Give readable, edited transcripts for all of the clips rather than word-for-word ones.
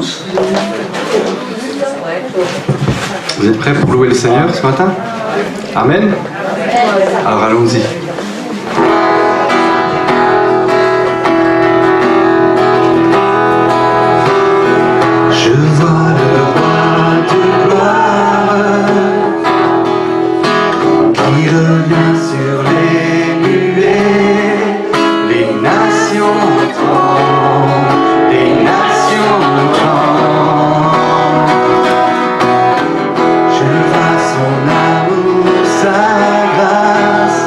tous. Vous êtes prêts pour louer le Seigneur ce matin? Amen. Alors allons-y. Je vois le roi de gloire qui revient sur les nuées, les nations tremblent, les nations tremblent. Je vois son amour, sa grâce,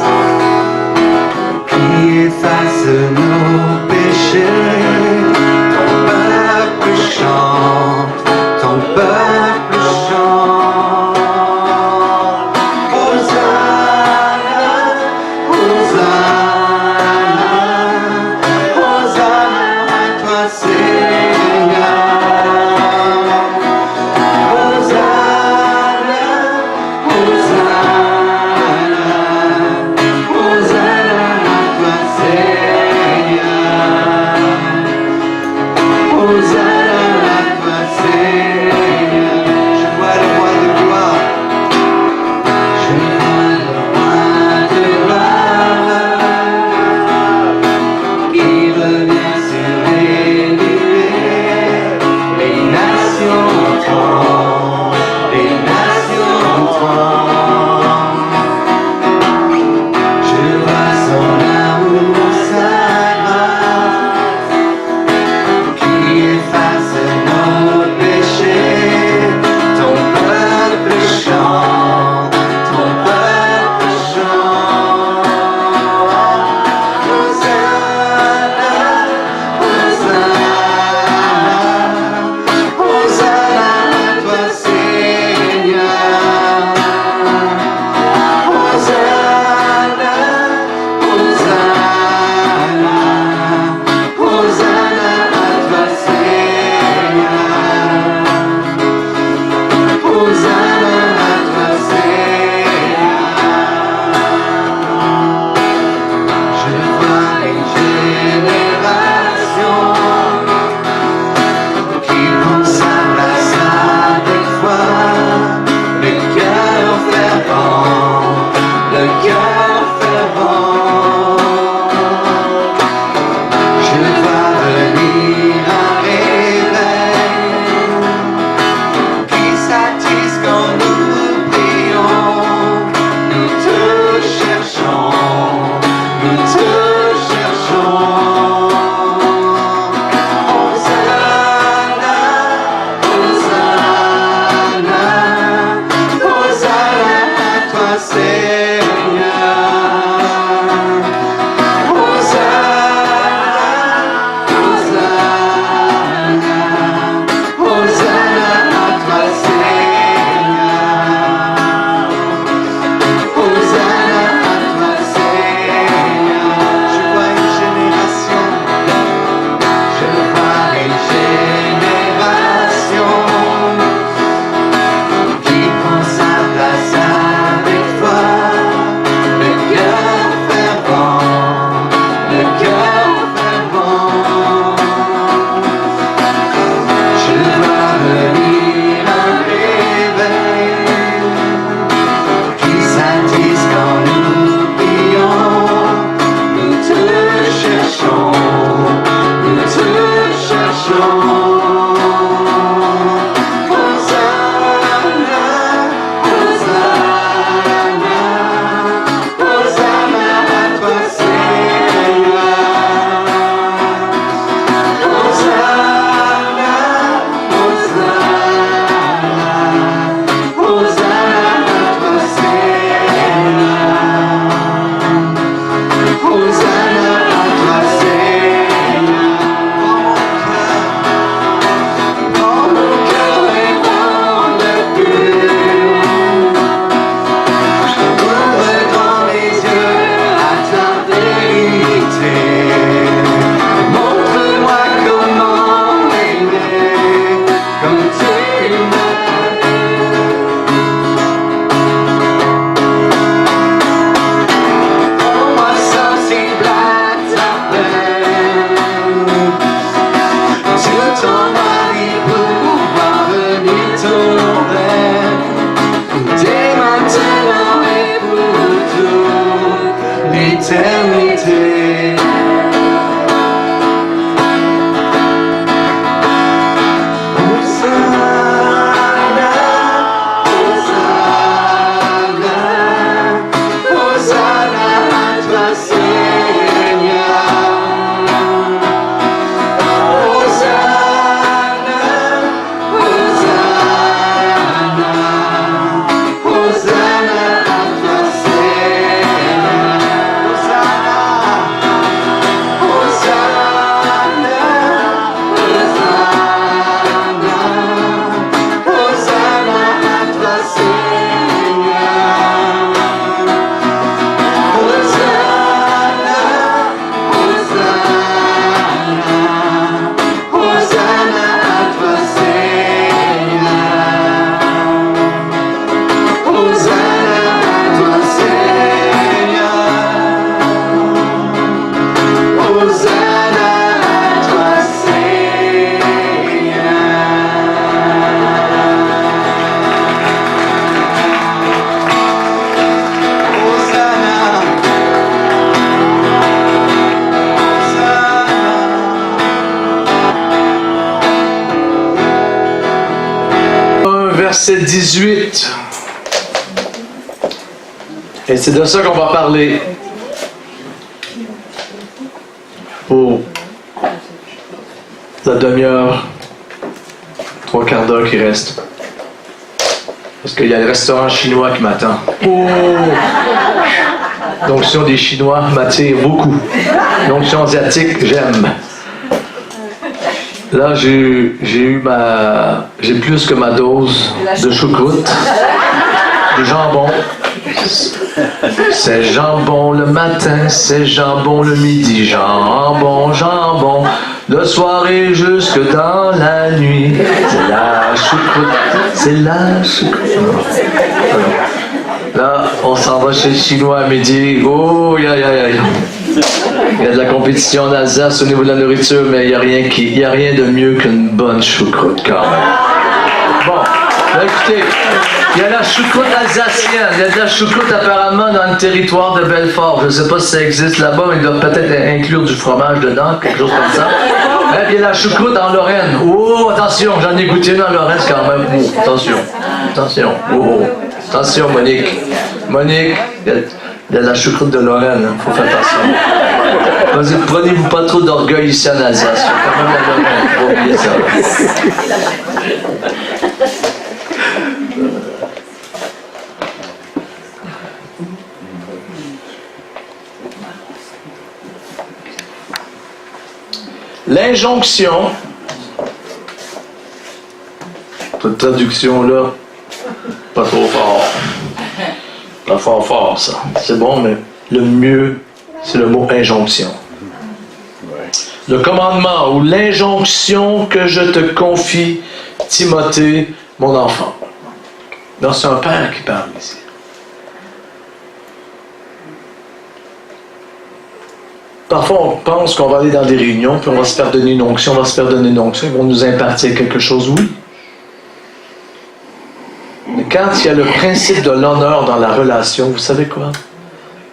verset 18. Et c'est de ça qu'on va parler pour la demi-heure, 3/4 d'heure qui reste. Parce qu'il y a le restaurant chinois qui m'attend. Oh! L'onction des Chinois m'attire beaucoup. L'onction asiatique, j'aime. Là, j'ai plus que ma dose de choucroute, de jambon. C'est jambon le matin, c'est jambon le midi, jambon, jambon, le soir et jusque dans la nuit. C'est la choucroute, c'est la choucroute. Là, on s'en va chez le Chinois à midi. Oh, aïe, aïe, aïe. Il y a de la compétition en Alsace au niveau de la nourriture, mais il n'y a rien de mieux qu'une bonne choucroute quand même. Bon, là, écoutez, il y a la choucroute alsacienne. Il y a de la choucroute apparemment dans le territoire de Belfort. Je ne sais pas si ça existe là-bas, mais ils doivent peut-être inclure du fromage dedans, quelque chose comme ça. Et puis il y a la choucroute en Lorraine. Oh, attention, j'en ai goûté une en Lorraine quand même. Oh, attention, attention. Oh, attention, Monique. Monique, il y a de la choucroute de Lorraine. Il faut faire attention. Vas-y, prenez-vous pas trop d'orgueil ici en Alsace. Quand même la Lorraine. Faut oublier ça. L'injonction, cette traduction-là, pas trop fort. Pas fort, ça. C'est bon, mais le mieux, c'est le mot injonction. Le commandement ou l'injonction que je te confie, Timothée, mon enfant. Non, c'est un père qui parle ici. Parfois, on pense qu'on va aller dans des réunions, puis on va se faire donner une onction, on va se faire donner une onction, ils vont nous impartir quelque chose, oui. Mais quand il y a le principe de l'honneur dans la relation, vous savez quoi?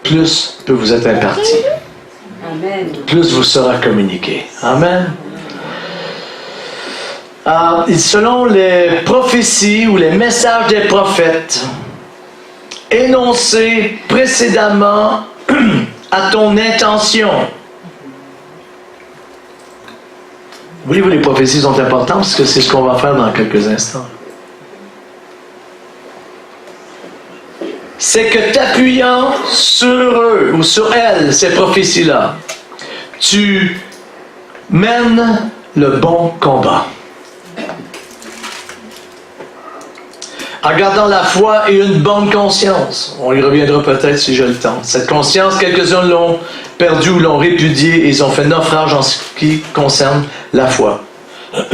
Plus peut vous être imparti. Amen. Plus vous sera communiqué. Amen. Alors, selon les prophéties ou les messages des prophètes, énoncés précédemment à ton intention. Voyez-vous, les prophéties sont importantes parce que c'est ce qu'on va faire dans quelques instants. C'est que t'appuyant sur eux ou sur elles, ces prophéties-là, tu mènes le bon combat. En gardant la foi et une bonne conscience. On y reviendra peut-être si j'ai le temps. Cette conscience, quelques-uns l'ont perdue ou l'ont répudiée et ils ont fait naufrage en ce qui concerne la foi. Ça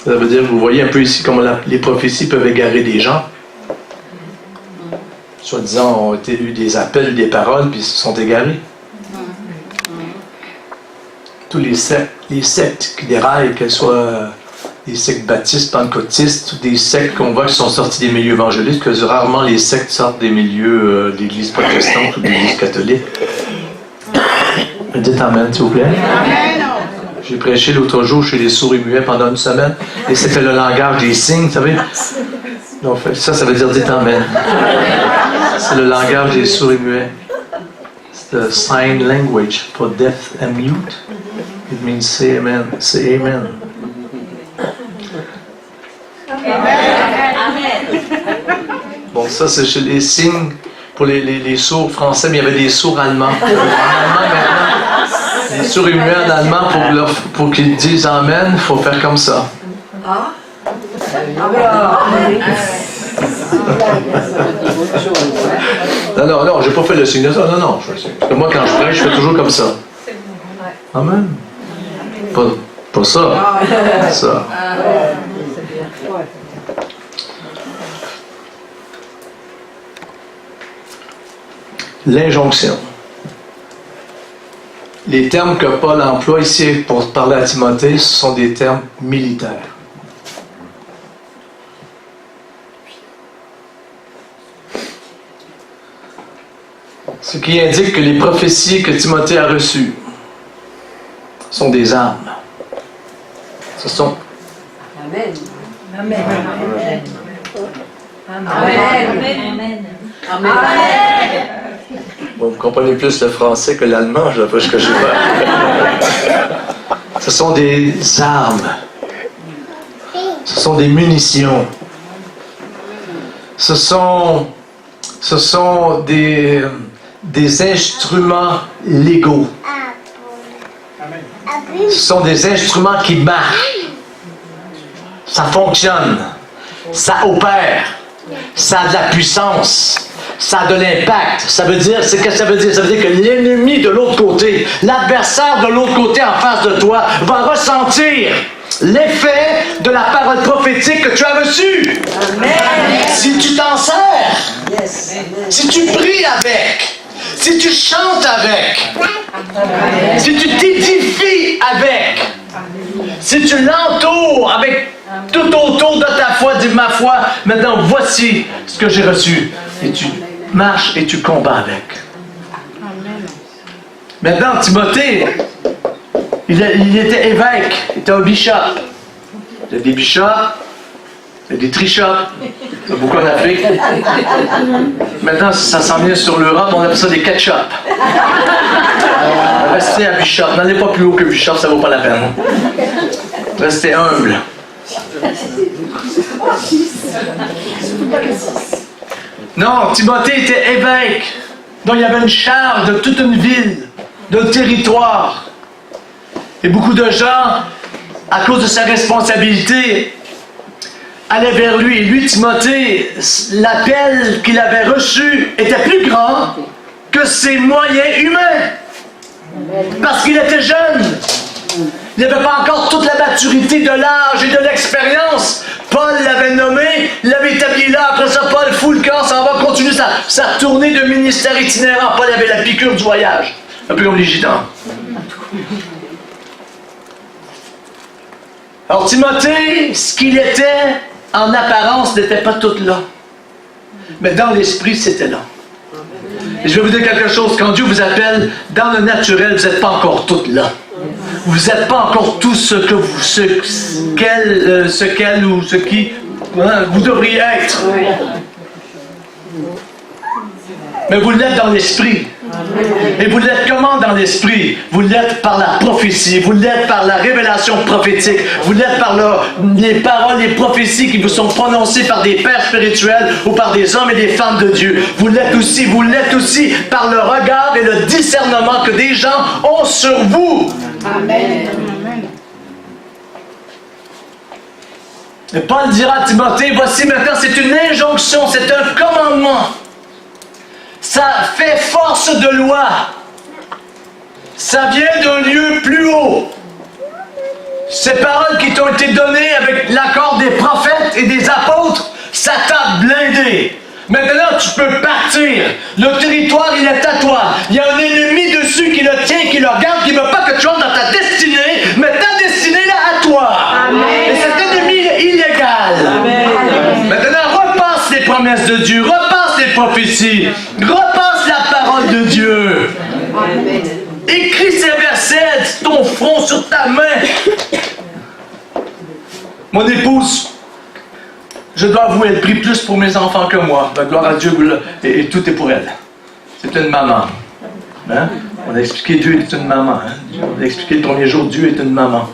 veut dire, vous voyez un peu ici comment les prophéties peuvent égarer des gens. Soi-disant, ont eu des appels, des paroles, puis ils se sont égarés. Tous les sectes qui déraillent, qu'elles soient des sectes baptistes, pentecôtistes, ou des sectes qu'on voit qui sont sortis des milieux évangélistes, que rarement les sectes sortent des milieux d'église protestante ou d'église catholique. Dites amen, s'il vous plaît. J'ai prêché l'autre jour chez les sourds et muets pendant une semaine, et c'était le langage des signes, vous savez. Donc, ça veut dire dites amen. C'est le langage des sourds et muets. C'est the sign language for deaf and mute. It means say amen. Say amen. Bon, ça c'est chez les signes pour les sourds français, mais il y avait des sourds allemands. En allemand maintenant, les sourds et muets en allemand, pour qu'ils disent amen, il faut faire comme ça. Non, j'ai pas fait le signe de ça. Non. Parce que moi, quand je prêche, je fais toujours comme ça. Amen. Pas ça. Ça. L'injonction. Les termes que Paul emploie ici pour parler à Timothée, ce sont des termes militaires. Ce qui indique que les prophéties que Timothée a reçues sont des armes. Ce sont Amen. Bon, vous comprenez plus le français que l'allemand, je ne sais pas ce que je fais. Ce sont des armes. Ce sont des munitions. Ce sont des instruments légaux. Ce sont des instruments qui marchent. Ça fonctionne. Ça opère. Ça a de la puissance. Ça a de l'impact. Ça veut dire, c'est que ça veut dire? Ça veut dire que l'ennemi de l'autre côté, l'adversaire de l'autre côté en face de toi, va ressentir l'effet de la parole prophétique que tu as reçue. Amen. Si tu t'en sers, si tu pries avec, si tu chantes avec, si tu t'édifies avec, si tu l'entoures avec tout autour de ta foi, dis ma foi, maintenant voici ce que j'ai reçu. Et tu marches et tu combats avec. Maintenant, Timothée, il était évêque, il était un bishop. Il y a des bishops, il y a des trishops, il y a beaucoup en Afrique. Maintenant, ça s'en vient sur l'Europe, on appelle ça des ketchup. Restez à bishop, n'allez pas plus haut que bishop, ça vaut pas la peine. Restez humble. Non, Timothée était évêque, donc il y avait une charge de toute une ville, d'un territoire. Et beaucoup de gens, à cause de sa responsabilité, allaient vers lui. Et lui, Timothée, l'appel qu'il avait reçu était plus grand que ses moyens humains. Parce qu'il était jeune. Il n'avait pas encore toute la maturité de l'âge et de l'expérience. Paul l'avait nommé, l'avait établi là. Après ça, Paul fout le camp, ça va continuer sa tournée de ministère itinérant. Paul avait la piqûre du voyage. Un peu comme les gitans. Alors Timothée, ce qu'il était en apparence n'était pas tout là. Mais dans l'esprit, c'était là. Et je vais vous dire quelque chose. Quand Dieu vous appelle dans le naturel, vous n'êtes pas encore tout là. Vous n'êtes pas encore tout ce que vous, ce qu'elle ou ce qui vous devriez être. Mais vous l'êtes dans l'esprit. Et vous l'êtes comment dans l'esprit? Vous l'êtes par la prophétie, vous l'êtes par la révélation prophétique, vous l'êtes par les paroles, les prophéties qui vous sont prononcées par des pères spirituels ou par des hommes et des femmes de Dieu. Vous l'êtes aussi par le regard et le discernement que des gens ont sur vous. Amen. Et Paul dira à Timothée, voici maintenant, c'est une injonction, c'est un commandement. Ça fait force de loi. Ça vient d'un lieu plus haut. Ces paroles qui t'ont été données avec l'accord des prophètes et des apôtres, ça t'a blindé. Maintenant, tu peux partir. Le territoire, il est à toi. Il y a un ennemi dessus qui le tient, qui le regarde, qui ne veut pas que tu entres dans ta destinée, mais ta destinée est là à toi. Amen. Et cet ennemi est illégal. Amen. Maintenant, repasse les promesses de Dieu, repasse les prophéties, repasse la parole de Dieu. Amen. Écris ces versets, ton front sur ta main. Mon épouse, je dois avouer, elle prie plus pour mes enfants que moi. Ben, gloire à Dieu, et tout est pour elle. C'est une maman. Hein? On a expliqué Dieu est une maman. Hein? On a expliqué le premier jour, Dieu est une maman.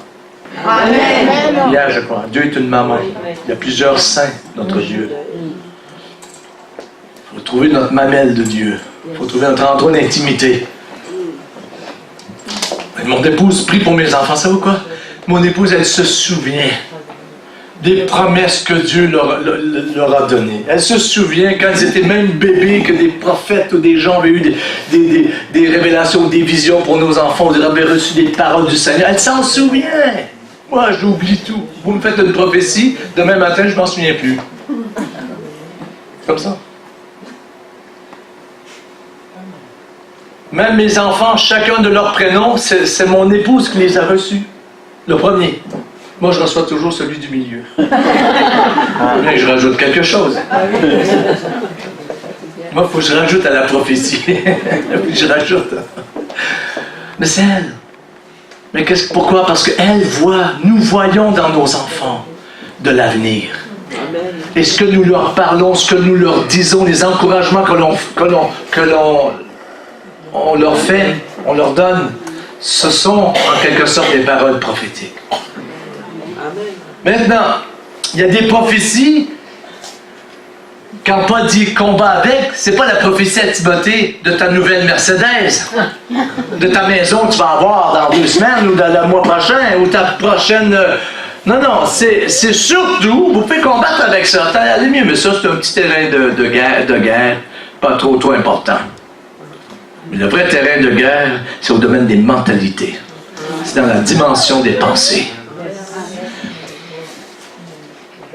Amen. Hier, je crois, Dieu est une maman. Il y a plusieurs saints, notre Dieu. Il faut trouver notre mamelle de Dieu. Il faut trouver notre endroit d'intimité. Mon épouse prie pour mes enfants. Savez-vous quoi? Mon épouse, elle se souvient des promesses que Dieu leur a données. Elle se souvient quand ils étaient même bébés que des prophètes ou des gens avaient eu des révélations, des visions pour nos enfants, ils avaient reçu des paroles du Seigneur. Elle s'en souvient. Moi, j'oublie tout. Vous me faites une prophétie, demain matin, je ne m'en souviens plus. Comme ça. Même mes enfants, chacun de leurs prénoms, c'est mon épouse qui les a reçus. Le premier. Moi, je reçois toujours celui du milieu. Mais je rajoute quelque chose. Moi, il faut que je rajoute à la prophétie. Je rajoute. Mais c'est elle. Mais pourquoi? Parce qu'elle voit, nous voyons dans nos enfants de l'avenir. Et ce que nous leur parlons, ce que nous leur disons, les encouragements que l'on leur fait, on leur donne, ce sont en quelque sorte des paroles prophétiques. Maintenant, il y a des prophéties. Quand Paul dit combat avec, c'est pas la prophétie à Timothée de ta nouvelle Mercedes, de ta maison que tu vas avoir dans 2 semaines ou dans le mois prochain ou ta prochaine. Non, c'est surtout, vous pouvez combattre avec ça. Allez mieux, mais ça, c'est un petit terrain de guerre, pas trop important. Mais le vrai terrain de guerre, c'est au domaine des mentalités. C'est dans la dimension des pensées.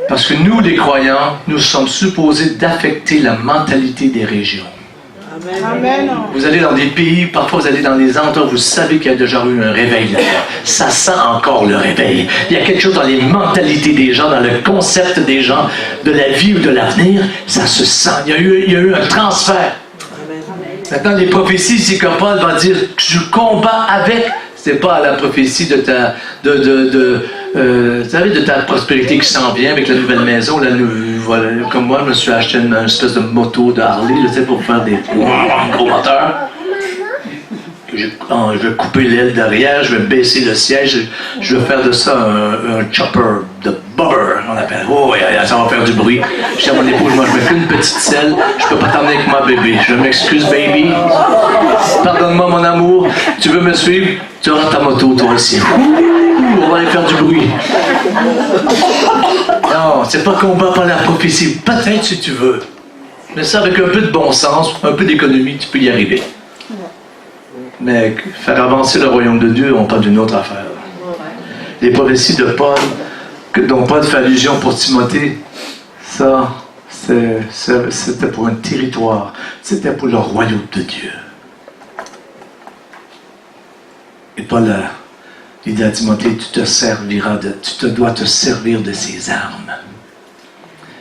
Parce que nous, les croyants, nous sommes supposés d'affecter la mentalité des régions. Amen. Vous allez dans des pays, parfois vous allez dans des endroits, vous savez qu'il y a déjà eu un réveil là-bas. Ça sent encore le réveil. Il y a quelque chose dans les mentalités des gens, dans le concept des gens, de la vie ou de l'avenir, ça se sent. Il y a eu un transfert. Maintenant, les prophéties, c'est que Paul va dire que tu combats avec. C'est pas la prophétie de ta vous savez, de ta prospérité qui s'en vient avec la nouvelle maison. Voilà, comme moi, je me suis acheté une espèce de moto de Harley, là, pour faire des gros moteurs. Je vais couper l'aile derrière, je vais baisser le siège, je vais faire de ça un chopper de bobber, on appelle. Oh, ça va faire du bruit. Je dis à mon épouse, moi je mets qu'une petite selle, je peux pas t'emmener avec moi, bébé. Je m'excuse, baby. Pardonne-moi, mon amour. Tu veux me suivre? Tu auras ta moto, toi aussi. On va aller faire du bruit. Non, c'est pas combat par la prophétie. Peut-être si tu veux. Mais ça, avec un peu de bon sens, un peu d'économie, tu peux y arriver. Mais faire avancer le royaume de Dieu, on parle d'une autre affaire. Les prophéties de Paul, dont Paul fait allusion pour Timothée, ça, c'était pour un territoire, c'était pour le royaume de Dieu. Et Paul il dit à Timothée, tu dois te servir de ces armes.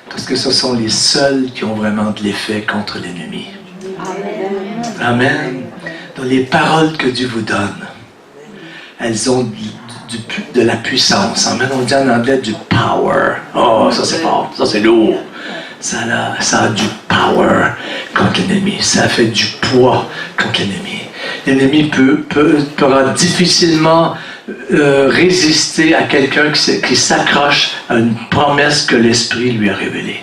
Parce que ce sont les seuls qui ont vraiment de l'effet contre l'ennemi. Amen. Donc les paroles que Dieu vous donne, elles ont de la puissance. Amen. On dit en anglais du power. Oh, ça c'est fort, ça c'est lourd. Ça a du power contre l'ennemi. Ça fait du poids contre l'ennemi. L'ennemi pourra difficilement résister à quelqu'un qui s'accroche à une promesse que l'Esprit lui a révélée.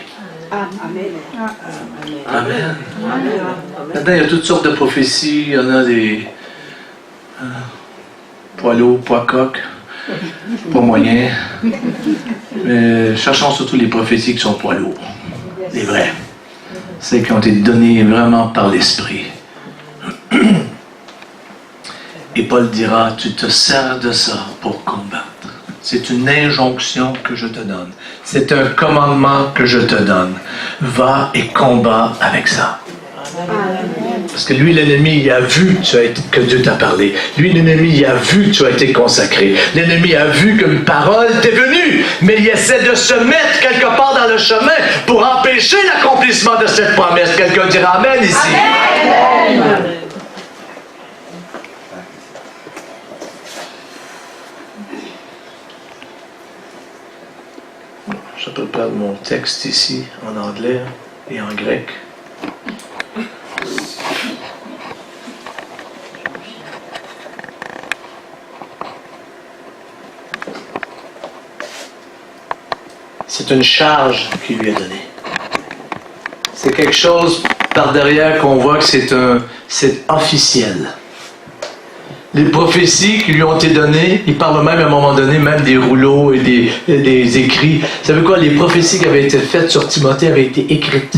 Amen. Maintenant, il y a toutes sortes de prophéties. Il y en a des poids lourds, poids coq, pas moyen. Mais cherchons surtout les prophéties qui sont poids lourds. Les vraies. Celles qui ont été données vraiment par l'Esprit. Et Paul dira, tu te sers de ça pour combattre. C'est une injonction que je te donne. C'est un commandement que je te donne. Va et combat avec ça. Parce que lui, l'ennemi, il a vu que Dieu t'a parlé. Lui, l'ennemi, il a vu que tu as été consacré. L'ennemi a vu qu'une parole t'est venue. Mais il essaie de se mettre quelque part dans le chemin pour empêcher l'accomplissement de cette promesse. Quelqu'un dira Amen ici. Amen. Je prépare mon texte ici, en anglais et en grec. C'est une charge qu'il lui a donnée. C'est quelque chose par derrière qu'on voit que c'est officiel. Les prophéties qui lui ont été données, il parle même à un moment donné, même des rouleaux et des écrits. Vous savez quoi? Les prophéties qui avaient été faites sur Timothée avaient été écrites.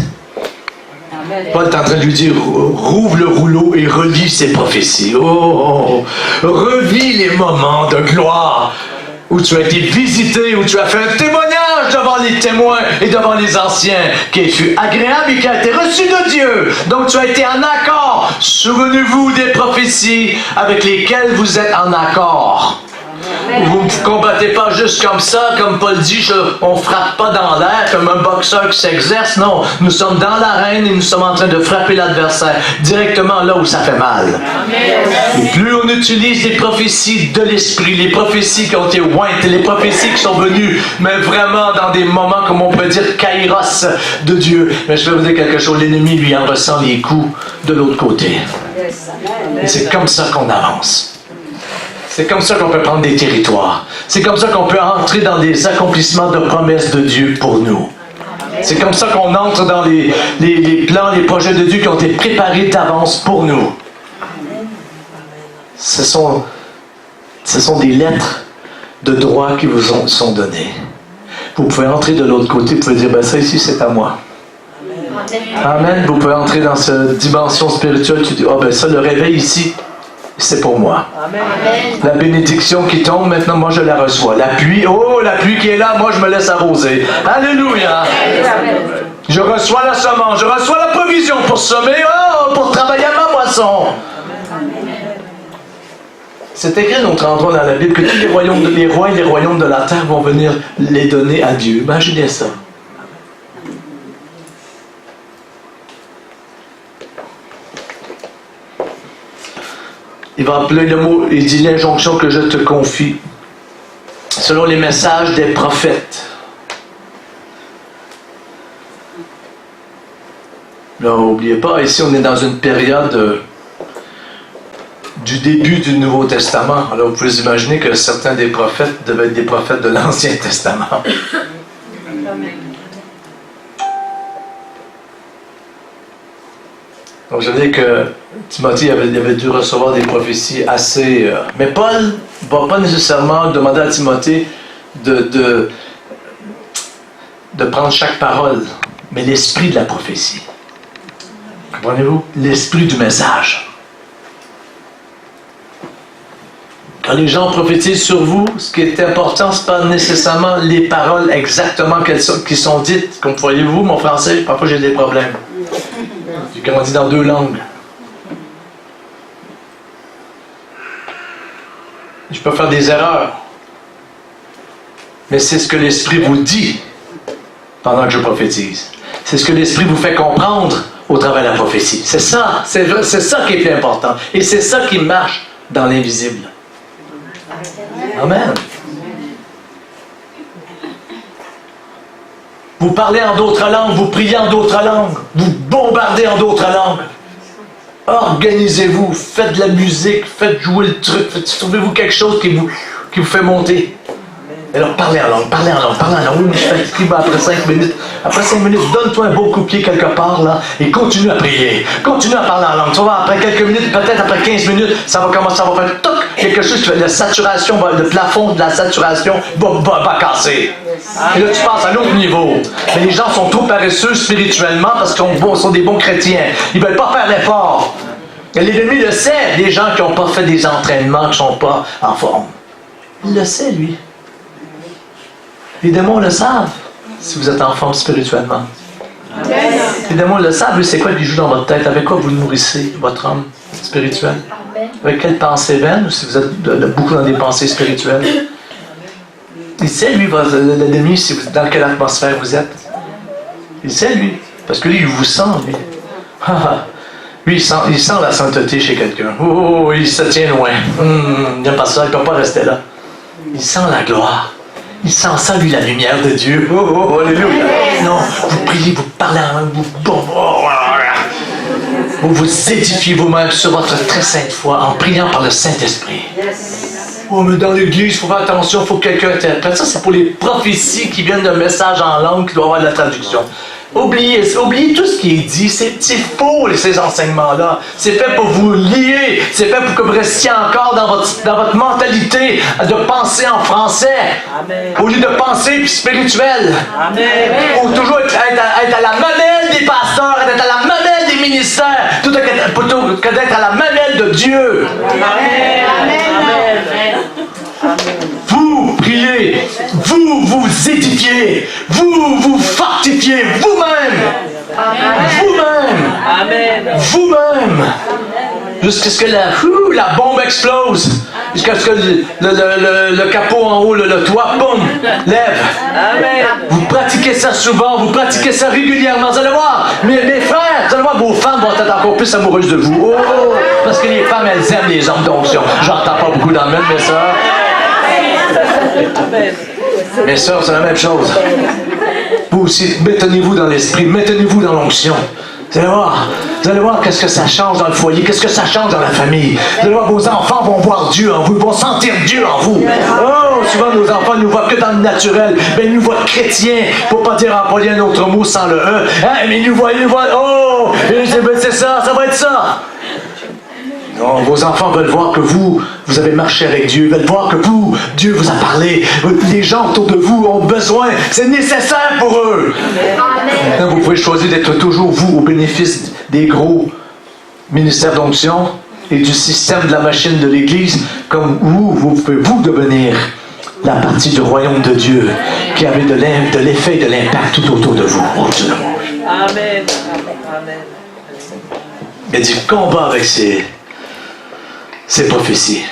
Paul est en train de lui dire, rouvre le rouleau et relis ces prophéties. Revis les moments de gloire où tu as été visité, où tu as fait un témoignage devant les témoins et devant les anciens, qui fut agréable et qui a été reçu de Dieu. Donc tu as été en accord. Souvenez-vous des prophéties avec lesquelles vous êtes en accord. Vous ne combattez pas juste comme ça, comme Paul dit, on ne frappe pas dans l'air comme un boxeur qui s'exerce. Non, nous sommes dans l'arène et nous sommes en train de frapper l'adversaire directement là où ça fait mal. Et plus on utilise les prophéties de l'esprit, les prophéties qui ont été ointes, les prophéties qui sont venues, mais vraiment dans des moments, comme on peut dire, kairos de Dieu. Mais je vais vous dire quelque chose, l'ennemi lui en ressent les coups de l'autre côté. Et c'est comme ça qu'on avance. C'est comme ça qu'on peut prendre des territoires. C'est comme ça qu'on peut entrer dans des accomplissements de promesses de Dieu pour nous. C'est comme ça qu'on entre dans les plans, les projets de Dieu qui ont été préparés d'avance pour nous. Ce sont des lettres de droit qui vous sont données. Vous pouvez entrer de l'autre côté, vous pouvez dire, ben ça ici c'est à moi. Amen. Vous pouvez entrer dans cette dimension spirituelle, tu dis, oh ben ça, le réveil ici, c'est pour moi. Amen. La bénédiction qui tombe, maintenant, moi, je la reçois. La pluie, oh, la pluie qui est là, moi, je me laisse arroser. Alléluia. Je reçois la semence, je reçois la provision pour semer, oh, pour travailler à ma moisson. C'est écrit dans notre endroit dans la Bible que tous les rois et les royaumes de la terre vont venir les donner à Dieu. Imaginez ça. Il va appeler le mot, il dit l'injonction que je te confie, selon les messages des prophètes. Là, n'oubliez pas, ici on est dans une période du début du Nouveau Testament. Alors vous pouvez imaginer que certains des prophètes devaient être des prophètes de l'Ancien Testament. Donc je veux dire que Timothée avait dû recevoir des prophéties assez... mais Paul ne va pas nécessairement demander à Timothée de prendre chaque parole, mais l'esprit de la prophétie. Comprenez-vous? L'esprit du message. Quand les gens prophétisent sur vous, ce qui est important, ce n'est pas nécessairement les paroles exactement qui sont dites. Comme voyez-vous, mon français, parfois j'ai des problèmes. J'ai grandi dans 2 langues. Je peux faire des erreurs. Mais c'est ce que l'Esprit vous dit pendant que je prophétise. C'est ce que l'Esprit vous fait comprendre au travers de la prophétie. C'est ça. C'est ça qui est plus important. Et c'est ça qui marche dans l'invisible. Amen. Vous parlez en d'autres langues, vous priez en d'autres langues, vous bombardez en d'autres langues. Organisez-vous, faites de la musique, faites jouer le truc, trouvez-vous quelque chose qui vous fait monter. Alors parlez en langue, parlez en langue, parlez en langue. Oui, mais je suis fatigué après 5 minutes. Après 5 minutes, donne-toi un beau coup de pied quelque part là et continue à prier. Continue à parler en langue. Tu vois, après quelques minutes, peut-être après 15 minutes, ça va commencer à faire toc, quelque chose qui fait de saturation, le plafond de la saturation va casser. Et là, tu passes à l'autre niveau. Mais les gens sont trop paresseux spirituellement parce qu'ils sont des bons chrétiens. Ils ne veulent pas faire l'effort. Et l'ennemi le sait, les gens qui n'ont pas fait des entraînements, qui ne sont pas en forme. Il le sait, lui. Les démons le savent, si vous êtes en forme spirituellement. Les démons le savent, c'est quoi qui joue dans votre tête, avec quoi vous nourrissez votre homme spirituel. Avec quelle pensée vaine, si vous êtes beaucoup dans des pensées spirituelles. Il sait, lui, l'ennemi, dans quelle atmosphère vous êtes. Il sait, lui, parce que lui, il vous sent, lui. Lui, il sent la sainteté chez quelqu'un. Oh, il se tient loin. Il n'aime pas ça, il ne peut pas rester là. Il sent la gloire. Il sent ça, lui, la lumière de Dieu. Oh, alléluia. Non, vous priez, vous parlez en langue, vous vous édifiez vous-même sur votre très sainte foi en priant par le Saint-Esprit. Oh, mais dans l'église, il faut faire attention, il faut que quelqu'un interprète. Ça, c'est pour les prophéties qui viennent d'un message en langue qui doit avoir de la traduction. Oubliez tout ce qui est dit, c'est faux, ces enseignements-là. C'est fait pour vous lier, c'est fait pour que vous restiez encore dans votre mentalité de penser en français, Amen. Au lieu de penser spirituel. Il faut toujours être à la mamelle des pasteurs, être à la mamelle des ministères, plutôt que d'être à la mamelle de Dieu. Amen. Amen. Vous priez, vous vous édifiez, vous vous fortifiez vous-même. Vous-même. Vous-même. jusqu'à ce que la bombe explose, jusqu'à ce que le capot en haut, le toit, boum, lève. Amen. Vous pratiquez ça souvent, vous pratiquez ça régulièrement. Vous allez voir, mes frères, vous allez voir, vos femmes vont être encore plus amoureuses de vous. Oh, parce que les femmes, elles aiment les hommes d'onction. J'entends pas beaucoup dans le même, mais ça... Mais ça, c'est la même chose. Vous aussi, maintenez-vous dans l'esprit, maintenez-vous dans l'onction. Vous allez voir qu'est-ce que ça change dans le foyer, qu'est-ce que ça change dans la famille. Vous allez voir, vos enfants vont voir Dieu en vous, vont sentir Dieu en vous. Oh, souvent nos enfants ne nous voient que dans le naturel, mais ils nous voient chrétiens, pour pas dire employer un autre mot sans le E. Hein, mais ils nous voient, oh, c'est ça, ça va être ça. Non, vos enfants veulent voir que vous avez marché avec Dieu, veulent voir que Dieu vous a parlé. Les gens autour de vous ont besoin, c'est nécessaire pour eux. Amen. Vous pouvez choisir d'être toujours vous au bénéfice des gros ministères d'onction et du système de la machine de l'Église, comme vous pouvez devenir la partie du royaume de Dieu qui avait de l'effet et de l'impact tout autour de vous. Oh, Dieu de moi. Amen. Amen. Il y a du combat avec ces prophéties.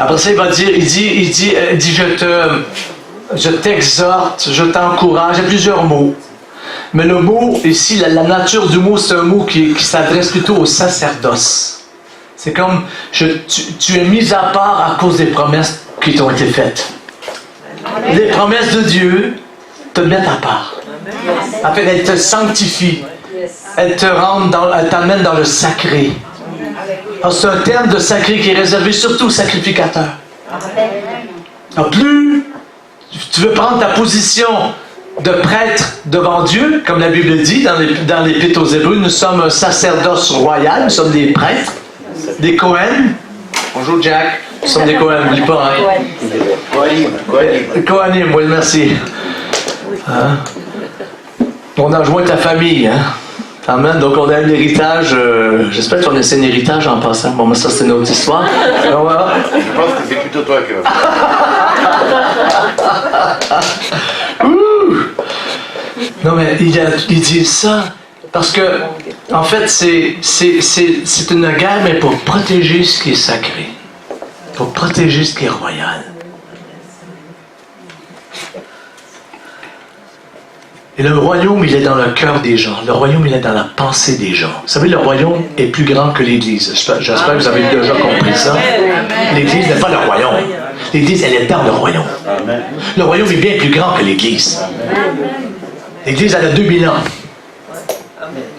Après ça, il dit, je t'exhorte, je t'encourage. Il y a plusieurs mots. Mais le mot, ici, la nature du mot, c'est un mot qui s'adresse plutôt au sacerdoce. C'est comme, tu es mis à part à cause des promesses qui t'ont été faites. Les promesses de Dieu te mettent à part. En fait, elles te sanctifient. Elles t'amènent dans le sacré. Alors, c'est un terme de sacré qui est réservé surtout aux sacrificateurs. Alors, plus tu veux prendre ta position de prêtre devant Dieu, comme la Bible dit dans l'Épître aux Hébreux, nous sommes un sacerdoce royal, nous sommes des prêtres, des Cohen. Bonjour Jack, nous sommes des Cohen, n'oublie pas, hein? Cohenim, oui, merci. Hein? On a rejoint ta famille, hein? Amen. Donc on a un héritage, j'espère qu'on essaie un héritage en passant. Bon, mais ça c'est une autre histoire. Alors, voilà. Je pense que c'est plutôt toi qui vas. Non mais il dit ça parce que en fait c'est une guerre mais pour protéger ce qui est sacré, pour protéger ce qui est royal. Et le royaume, il est dans le cœur des gens. Le royaume, il est dans la pensée des gens. Vous savez, le royaume est plus grand que l'Église. J'espère que vous avez déjà compris ça. L'Église n'est pas le royaume. L'Église, elle est dans le royaume. Le royaume est bien plus grand que l'Église. L'Église, elle a 2000 ans.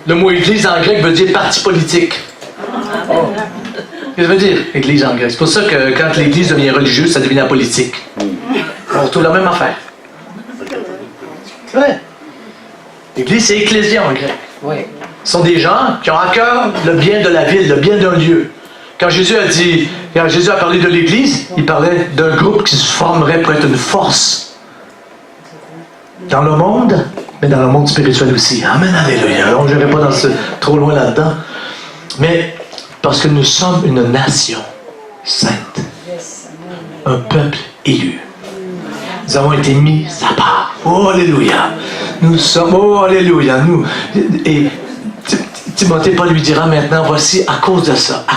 Le mot Église en grec veut dire parti politique. Qu'est-ce que ça veut dire, Église en grec? C'est pour ça que quand l'Église devient religieuse, ça devient la politique. On retrouve la même affaire. C'est vrai. L'Église, c'est ecclésia en grec. Oui. Ce sont des gens qui ont à cœur le bien de la ville, le bien d'un lieu. Quand Jésus a parlé de l'Église, il parlait d'un groupe qui se formerait pour être une force dans le monde, mais dans le monde spirituel aussi. Amen, alléluia. On ne n'irai pas trop loin là-dedans. Mais parce que nous sommes une nation sainte, un peuple élu. Nous avons été mis à part. Oh, alléluia. Nous sommes, oh, alléluia. Et Timothée, Paul lui dira maintenant, voici, à cause de ça, à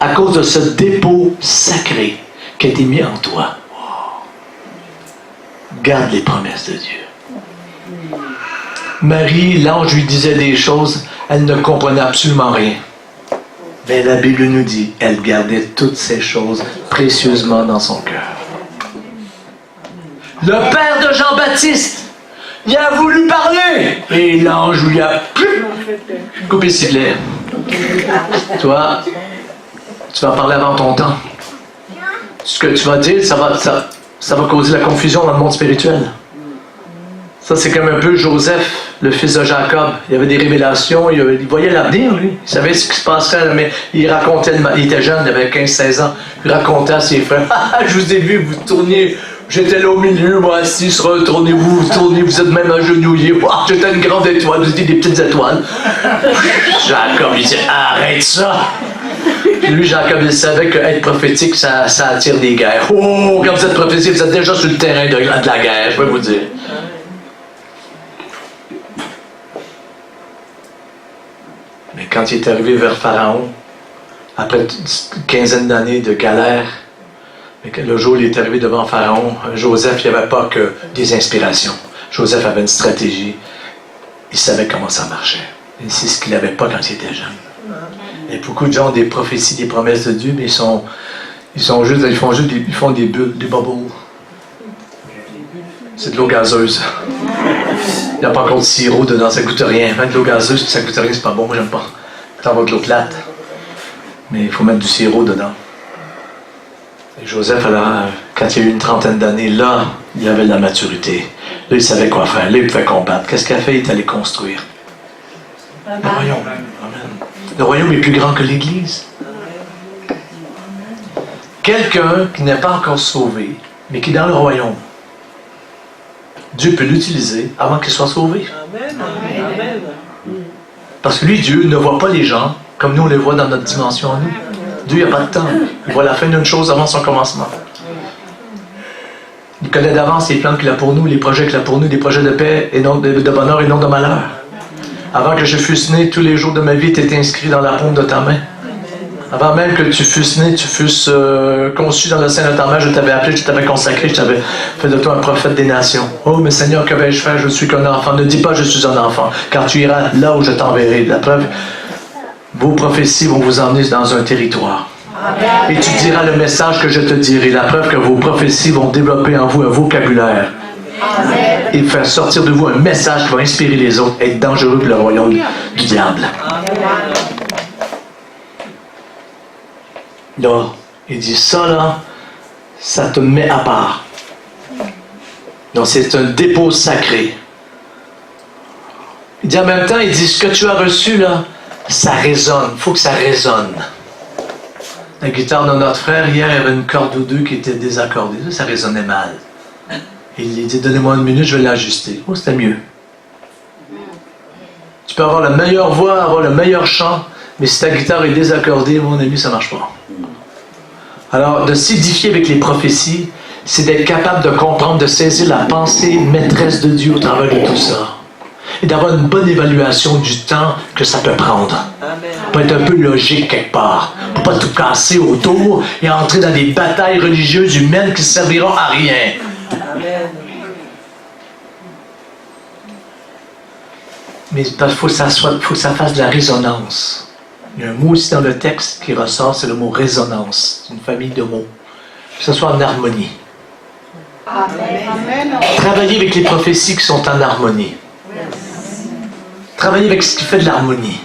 cause de ce dépôt sacré qui a été mis en toi, garde les promesses de Dieu. Marie, l'ange lui disait des choses, elle ne comprenait absolument rien. Mais la Bible nous dit, elle gardait toutes ces choses précieusement dans son cœur. Le père de Jean-Baptiste, il a voulu parler. Et l'ange lui a coupé le sifflet. Toi, tu vas parler avant ton temps. Ce que tu vas dire, ça va causer la confusion dans le monde spirituel. Ça, c'est comme un peu Joseph, le fils de Jacob. Il avait des révélations, il voyait l'avenir, lui. Il savait ce qui se passerait, mais il racontait, il était jeune, il avait 15-16 ans. Il racontait à ses frères, « Je vous ai vu, vous tourniez... J'étais là au milieu, moi assis, retournez-vous, vous tournez, vous êtes même agenouillés. Wow, j'étais une grande étoile, vous étiez des petites étoiles. » Jacob, il dit, arrête ça. Puis lui, Jacob, il savait qu'être prophétique, ça attire des guerres. Oh, quand vous êtes prophétique, vous êtes déjà sur le terrain de la guerre, je peux vous dire. quand il est arrivé vers Pharaon, après une quinzaine d'années de galère, mais que le jour où il est arrivé devant Pharaon, Joseph, il n'y avait pas que des inspirations. Joseph avait une stratégie. Il savait comment ça marchait. Et c'est ce qu'il n'avait pas quand il était jeune. Et beaucoup de gens ont des prophéties, des promesses de Dieu, mais ils font des bulles, des bubbles. C'est de l'eau gazeuse. Il n'y a pas encore de sirop dedans, ça ne goûte rien. Même de l'eau gazeuse, ça ne goûte rien, c'est pas bon, moi j'aime pas. T'en vas de l'eau plate. Mais il faut mettre du sirop dedans. Et Joseph, alors, quand il a eu une trentaine d'années, là, il avait de la maturité. Là, il savait quoi faire. Là, il pouvait combattre. Qu'est-ce qu'il a fait? Il est allé construire. Le royaume. Amen. Le royaume est plus grand que l'Église. Quelqu'un qui n'est pas encore sauvé, mais qui est dans le royaume, Dieu peut l'utiliser avant qu'il soit sauvé. Amen. Parce que lui, Dieu, ne voit pas les gens comme nous, on les voit dans notre dimension à nous. Dieu n'a pas de temps. Il voit la fin d'une chose avant son commencement. Il connaît d'avance les plans qu'il a pour nous, les projets qu'il a pour nous, des projets de paix, et non de bonheur et non de malheur. Avant que je fusse né, tous les jours de ma vie, tu étais inscrit dans la paume de ta main. Avant même que tu fusses né, tu fusses conçu dans le sein de ta mère, je t'avais appelé, je t'avais consacré, je t'avais fait de toi un prophète des nations. Oh, mais Seigneur, que vais-je faire? Je suis qu'un enfant. Ne dis pas je suis un enfant, car tu iras là où je t'enverrai. La preuve, vos prophéties vont vous emmener dans un territoire. Et tu diras le message que je te dirai. La preuve que vos prophéties vont développer en vous un vocabulaire. Et faire sortir de vous un message qui va inspirer les autres, être dangereux pour le royaume du diable. Là, il dit ça là, ça te met à part. Donc c'est un dépôt sacré. Il dit en même temps, il dit ce que tu as reçu là, ça résonne, il faut que ça résonne. La guitare de notre frère, hier, il y avait une corde ou deux qui était désaccordée. Ça résonnait mal. Et il dit, donnez-moi une minute, je vais l'ajuster. Oh, c'était mieux. Tu peux avoir la meilleure voix, avoir le meilleur chant, mais si ta guitare est désaccordée, mon ami, ça ne marche pas. Alors, de s'édifier avec les prophéties, c'est d'être capable de comprendre, de saisir la pensée maîtresse de Dieu au travers de tout ça. Et d'avoir une bonne évaluation du temps que ça peut prendre. Pour être un peu logique quelque part. Pour pas tout casser autour et entrer dans des batailles religieuses humaines qui ne serviront à rien. Amen. Mais il faut que ça fasse de la résonance. Il y a un mot aussi dans le texte qui ressort, c'est le mot résonance. C'est une famille de mots. Que ce soit en harmonie. Amen. Travaillez avec les prophéties qui sont en harmonie. Travaillez avec ce qui fait de l'harmonie.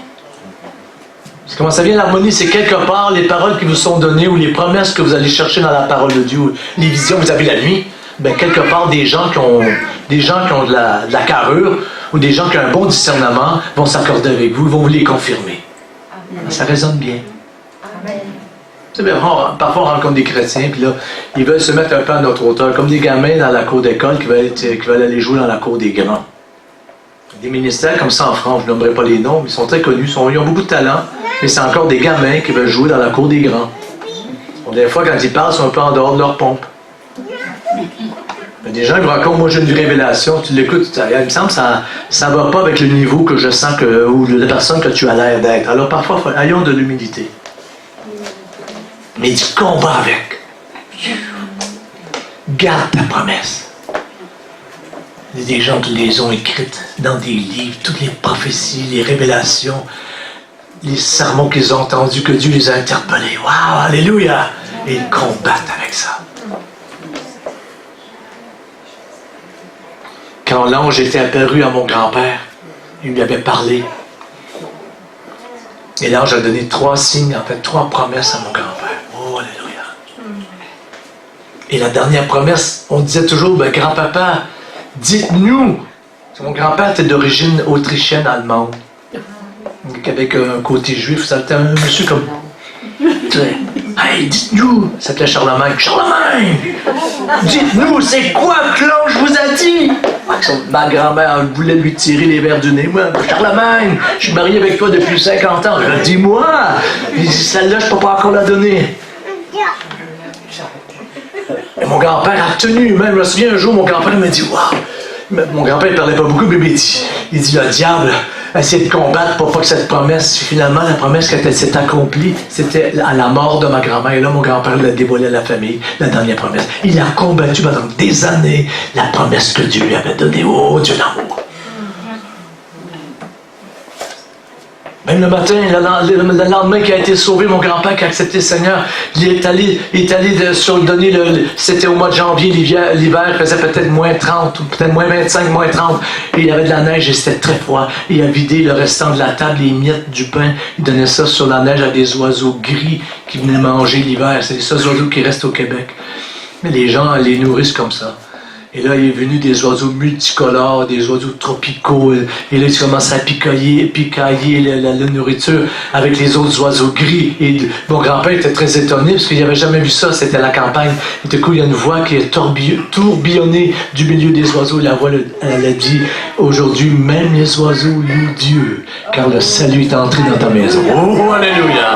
Comment ça vient l'harmonie? C'est quelque part les paroles qui vous sont données ou les promesses que vous allez chercher dans la parole de Dieu, les visions que vous avez la nuit. Ben, quelque part, des gens qui ont de la carrure ou des gens qui ont un bon discernement vont s'accorder avec vous, vont vous les confirmer. Amen. Ça résonne bien. Amen. Tu sais, parfois on rencontre des chrétiens, puis là, ils veulent se mettre un peu à notre hauteur, comme des gamins dans la cour d'école qui veulent aller jouer dans la cour des grands. Des ministères comme ça en France, je nommerai pas les noms, mais ils sont très connus, ils ont beaucoup de talent, mais c'est encore des gamins qui veulent jouer dans la cour des grands. Donc, des fois, quand ils parlent, ils sont un peu en dehors de leur pompe. Il y a des gens qui me racontent, moi j'ai une révélation, tu l'écoutes, il me semble que ça ne va pas avec le niveau que je sens ou la personne que tu as l'air d'être. Alors parfois, ayons de l'humilité. Mais du combat avec. Garde ta promesse. Il y a des gens qui les ont écrites dans des livres, toutes les prophéties, les révélations, les sermons qu'ils ont entendus, que Dieu les a interpellés. Waouh, alléluia! Et ils combattent avec ça. Quand l'ange était apparu à mon grand-père, il lui avait parlé. Et l'ange a donné 3 signes, en fait 3 promesses à mon grand-père. Oh, alléluia! Et la dernière promesse, on disait toujours, ben, grand-papa, dites-nous. Mon grand-père était d'origine autrichienne allemande. Avec un côté juif, ça était un monsieur comme. Hey, dites-nous! Il s'appelait Charlemagne. Charlemagne! Dites-nous, c'est quoi que l'ange vous a dit? Ma grand-mère voulait lui tirer les verres du nez. Moi, Charlemagne, je suis marié avec toi depuis 50 ans. Dis-moi! Il dit, celle-là, je ne peux pas encore la donner. Et mon grand-père a tenu. Même, je me souviens un jour, mon grand-père m'a dit, waouh! Mon grand-père ne parlait pas beaucoup, mais il dit, le diable essayer de combattre pour pas que cette promesse, finalement, la promesse quand elle s'est accomplie, c'était à la mort de ma grand-mère. Et là, mon grand-père l'a dévoilé à la famille, la dernière promesse. Il a combattu pendant des années la promesse que Dieu lui avait donnée. Oh, Dieu d'amour! Même le matin, le lendemain qu'il a été sauvé, mon grand-père qui a accepté le Seigneur, il est allé donner c'était au mois de janvier, l'hiver faisait peut-être moins 30, ou peut-être moins 25, moins 30, et il y avait de la neige et c'était très froid. Il a vidé le restant de la table, les miettes du pain, il donnait ça sur la neige à des oiseaux gris qui venaient manger l'hiver. C'est les seuls oiseaux qui restent au Québec. Mais les gens les nourrissent comme ça. Et là, il est venu des oiseaux multicolores, des oiseaux tropicaux. Et là, il commence à picailler la nourriture avec les autres oiseaux gris. Et mon grand-père était très étonné parce qu'il n'avait jamais vu ça. C'était la campagne. Et du coup, il y a une voix qui est tourbillonnée du milieu des oiseaux. La voix, elle a dit, aujourd'hui, même les oiseaux louent Dieu, car le salut est entré dans ta maison. Oh, alléluia!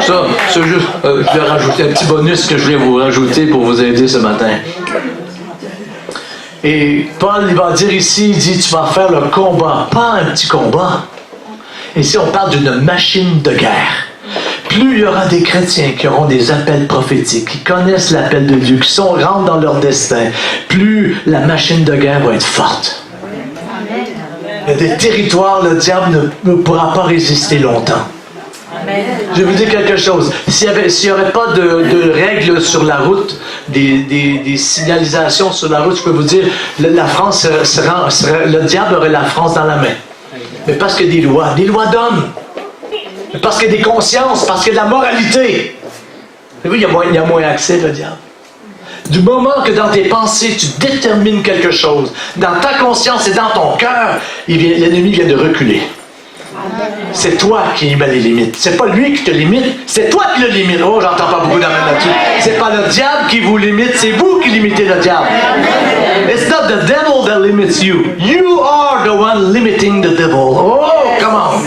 Ça, je vais rajouter un petit bonus que je voulais vous rajouter pour vous aider ce matin. Et Paul, il va dire ici, il dit, tu vas faire le combat, pas un petit combat. Ici, on parle d'une machine de guerre. Plus il y aura des chrétiens qui auront des appels prophétiques, qui connaissent l'appel de Dieu, qui rentrent dans leur destin, plus la machine de guerre va être forte. Il y a des territoires, le diable ne pourra pas résister longtemps. Je vais vous dire quelque chose. S'il n'y aurait pas de règles sur la route, des signalisations sur la route, je peux vous dire, la France le diable aurait la France dans la main. Mais parce qu'il y a des lois d'hommes. Mais parce qu'il y a des consciences, parce qu'il y a de la moralité. Vous voyez, il y a moins accès, le diable. Du moment que dans tes pensées, tu détermines quelque chose, dans ta conscience et dans ton cœur, l'ennemi vient de reculer. C'est toi qui mets les limites. C'est pas lui qui te limite, c'est toi qui le limite. Oh, j'entends pas beaucoup d'amen là-dessus. C'est pas le diable qui vous limite, c'est vous qui limitez le diable. It's not the devil that limits you. You are the one limiting the devil. Oh, come on.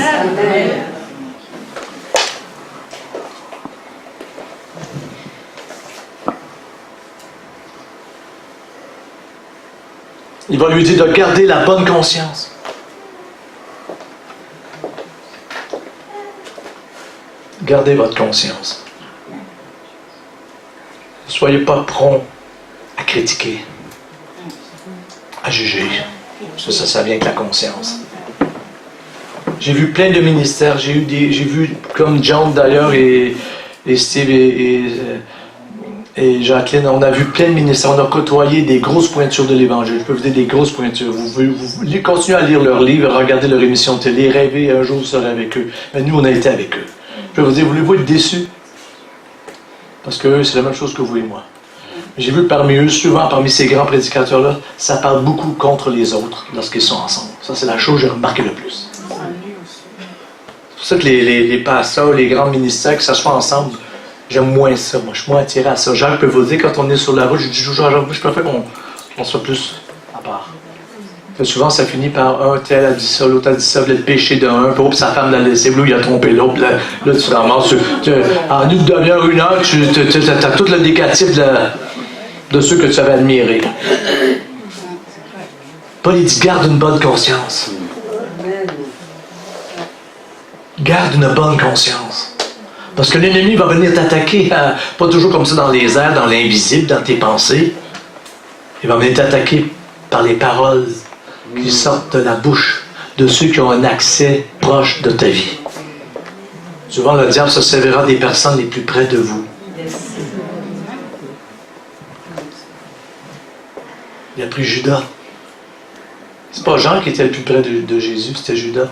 Il va lui dire de garder la bonne conscience. Gardez votre conscience. Ne soyez pas prompt à critiquer, à juger. Ça vient avec la conscience. J'ai vu plein de ministères. J'ai vu, comme John d'ailleurs et Steve et Jacqueline, on a vu plein de ministères. On a côtoyé des grosses pointures de l'Évangile. Je peux vous dire des grosses pointures. Vous continuez à lire leurs livres, à regarder leur émission de télé, rêver un jour vous serez avec eux. Mais nous, on a été avec eux. Je vais vous dire, voulez-vous être déçus? Parce que eux, c'est la même chose que vous et moi. J'ai vu parmi eux, souvent parmi ces grands prédicateurs-là, ça parle beaucoup contre les autres lorsqu'ils sont ensemble. Ça, c'est la chose que j'ai remarqué le plus. C'est pour ça que les pasteurs, les grands ministères, que ça soit ensemble, j'aime moins ça. Moi, je suis moins attiré à ça. Jacques peut vous dire, quand on est sur la route, je dis toujours à Jacques, je préfère qu'on soit plus à part. Souvent, ça finit par un tel a dit ça, l'autre a dit ça, le péché d'un, puis sa femme l'a laissé, puis il a trompé l'autre, là tu ramasses. En une demi-heure, une heure, tu as tout le négatif de ceux que tu avais admirés. Paul il dit, garde une bonne conscience. Garde une bonne conscience. Parce que l'ennemi va venir t'attaquer, pas toujours comme ça dans les airs, dans l'invisible, dans tes pensées. Il va venir t'attaquer par les paroles qui sortent de la bouche de ceux qui ont un accès proche de ta vie. Souvent, le diable se servira des personnes les plus près de vous. Il a pris Judas. C'est pas Jean qui était le plus près de Jésus, c'était Judas.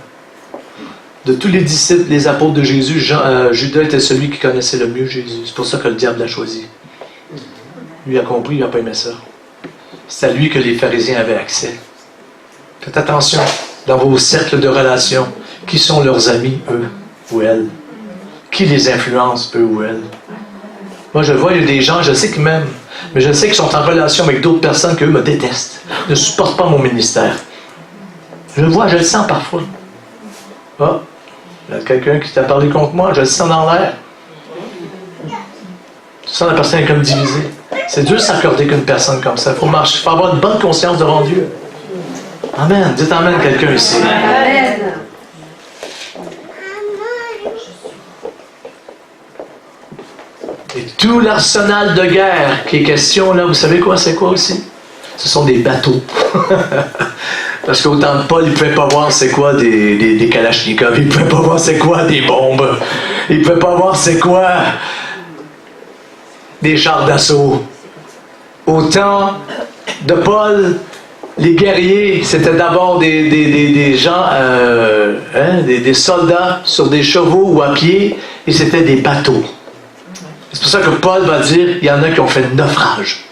De tous les disciples, les apôtres de Jésus, Judas était celui qui connaissait le mieux Jésus. C'est pour ça que le diable l'a choisi. Lui a compris, il n'a pas aimé ça. C'est à lui que les pharisiens avaient accès. Faites attention dans vos cercles de relations. Qui sont leurs amis, eux ou elles? Qui les influence, eux ou elles? Moi, je vois, il y a des gens, je sais qu'ils m'aiment, mais je sais qu'ils sont en relation avec d'autres personnes qui, eux, me détestent, ne supportent pas mon ministère. Je le vois, je le sens parfois. Ah, il y a quelqu'un qui t'a parlé contre moi, je le sens dans l'air. Tu sens la personne est comme divisée. C'est dur de s'accorder qu'une personne comme ça. Il faut avoir une bonne conscience devant Dieu. Amen. Dites Amen quelqu'un ici. Amen. Et tout l'arsenal de guerre qui est question là, vous savez quoi, c'est quoi aussi? Ce sont des bateaux. Parce qu'au temps de Paul, il ne pouvait pas voir c'est quoi des kalachnikovs, il ne pouvait pas voir c'est quoi des bombes, il ne pouvait pas voir c'est quoi des chars d'assaut. Au temps de Paul, les guerriers, c'était d'abord des gens, des soldats sur des chevaux ou à pied, et c'était des bateaux. C'est pour ça que Paul va dire, il y en a qui ont fait naufrage.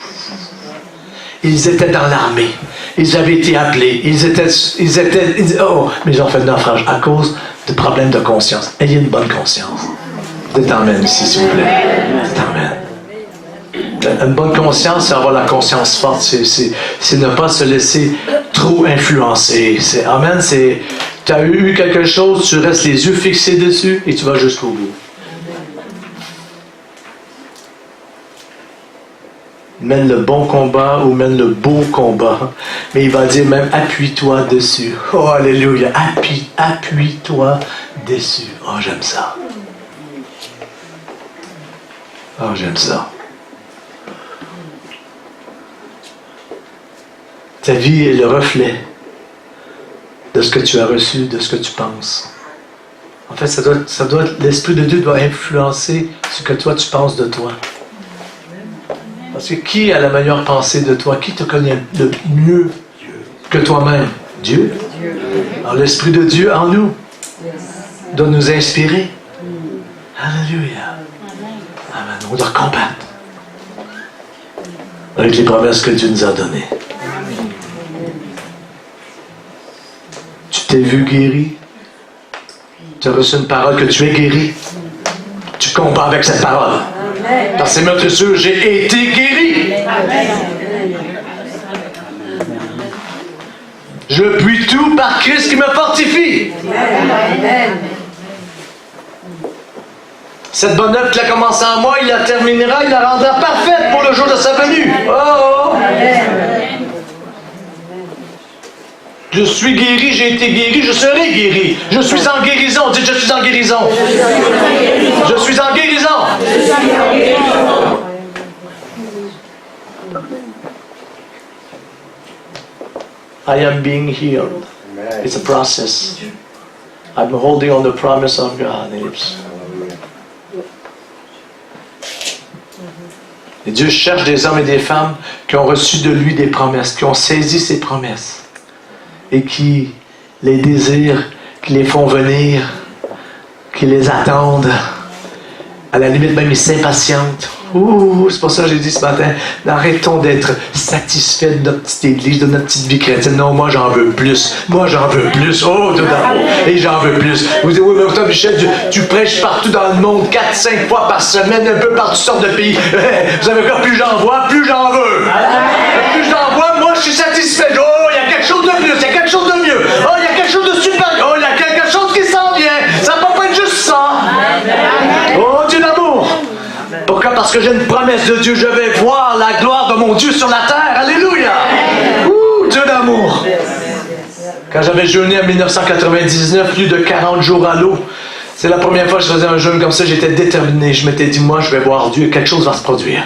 Ils étaient dans l'armée. Ils avaient été appelés. Mais ils ont fait naufrage à cause de problèmes de conscience. Ayez une bonne conscience. Dites amen ici, s'il vous plaît. Dites amen. Une bonne conscience, c'est avoir la conscience forte. C'est ne pas se laisser trop influencer. Amen, c'est... Tu as eu quelque chose, tu restes les yeux fixés dessus et tu vas jusqu'au bout. Mène le bon combat ou mène le beau combat. Mais il va dire même appuie-toi dessus. Oh, alléluia. Appuie-toi dessus. Oh, j'aime ça. Oh, j'aime ça. Ta vie est le reflet de ce que tu as reçu, de ce que tu penses. En fait, l'Esprit de Dieu doit influencer ce que toi tu penses de toi. Parce que qui a la meilleure pensée de toi? Qui te connaît le mieux que toi-même? Dieu. Alors l'Esprit de Dieu en nous doit nous inspirer. Alléluia. Amen. On doit combattre avec les promesses que Dieu nous a données. Tu t'es vu guéri? Tu as reçu une parole que tu es guéri? Tu combats avec cette parole. Par ses meurtrissures, j'ai été guéri. Je puis tout par Christ qui me fortifie. Cette bonne œuvre qu'il a commencé en moi, il la terminera, il la rendra parfaite pour le jour de sa venue. Oh! Je suis guéri, j'ai été guéri, je serai guéri. Je suis en guérison. Dites, je suis en guérison. Je suis en guérison. I am being healed. It's a process. I'm holding on the promise of God. Et Dieu cherche des hommes et des femmes qui ont reçu de lui des promesses, qui ont saisi ses promesses et qui les désirent, qui les font venir, qui les attendent. À la limite, même ils s'impatientent. C'est pour ça que j'ai dit ce matin, arrêtons d'être satisfaits de notre petite église, de notre petite vie chrétienne. Non, moi j'en veux plus. Moi j'en veux plus. Oh, tout d'amour. Et j'en veux plus. Vous dites, oui, mais toi, Michel, tu prêches partout dans le monde, 4-5 fois par semaine, un peu par toutes sortes de pays. Vous savez quoi, plus j'en vois, plus j'en veux. Plus j'en vois, moi je suis satisfait. Oh, il y a quelque chose de plus, il y a quelque chose de mieux. Oh, il y a quelque chose de super. Oh, il y a quelque chose qui s'en vient. Ça ne peut pas être juste ça. Oh, Dieu d'amour. Pourquoi? Parce que j'ai une promesse de Dieu. Je vais voir la gloire de mon Dieu sur la terre. Alléluia. Dieu d'amour. Quand j'avais jeûné en 1999, plus de 40 jours à l'eau, c'est la première fois que je faisais un jeûne comme ça. J'étais déterminé. Je m'étais dit, moi, je vais voir Dieu. Quelque chose va se produire.